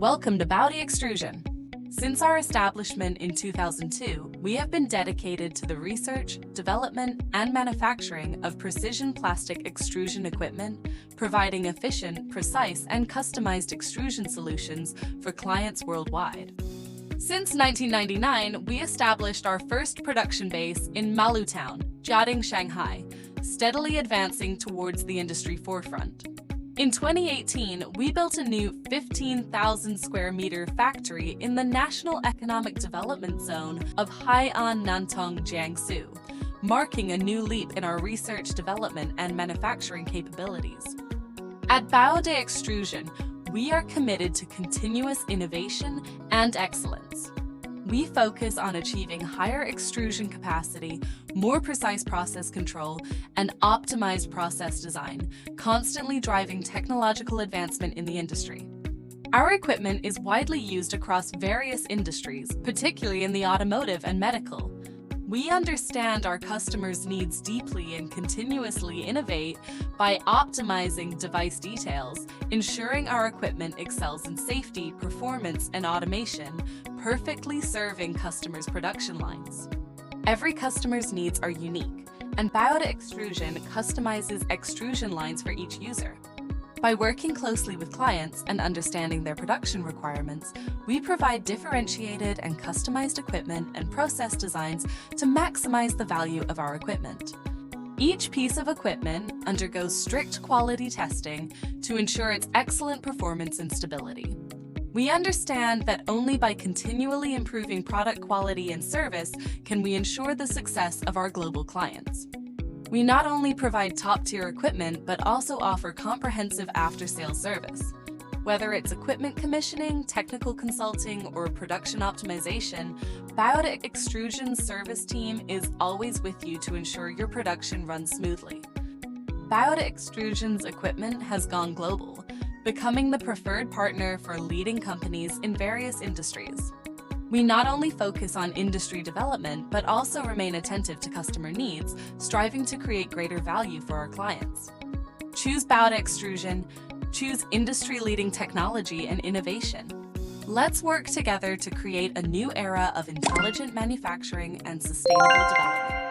Welcome to BAOD Extrusion. Since our establishment in 2002, we have been dedicated to the research, development, and manufacturing of precision plastic extrusion equipment, providing efficient, precise, and customized extrusion solutions for clients worldwide. Since 1999, we established our first production base in Malutown, Jiading, Shanghai, steadily advancing towards the industry forefront. In 2018, we built a new 15,000 square meter factory in the National Economic Development Zone of Hai'an Nantong, Jiangsu, marking a new leap in our research, development, and manufacturing capabilities. At BAOD Extrusion, we are committed to continuous innovation and excellence. We focus on achieving higher extrusion capacity, more precise process control, and optimized process design, constantly driving technological advancement in the industry. Our equipment is widely used across various industries, particularly in the automotive and medical. We understand our customers' needs deeply and continuously innovate by optimizing device details, ensuring our equipment excels in safety, performance, and automation, perfectly serving customers' production lines. Every customer's needs are unique, and BAOD Extrusion customizes extrusion lines for each user. By working closely with clients and understanding their production requirements, we provide differentiated and customized equipment and process designs to maximize the value of our equipment. Each piece of equipment undergoes strict quality testing to ensure its excellent performance and stability. We understand that only by continually improving product quality and service can we ensure the success of our global clients. We not only provide top-tier equipment, but also offer comprehensive after-sales service. Whether it's equipment commissioning, technical consulting, or production optimization, BAOD Extrusion's service team is always with you to ensure your production runs smoothly. BAOD Extrusion's equipment has gone global, becoming the preferred partner for leading companies in various industries. We not only focus on industry development, but also remain attentive to customer needs, striving to create greater value for our clients. Choose BAOD Extrusion, choose industry-leading technology and innovation. Let's work together to create a new era of intelligent manufacturing and sustainable development.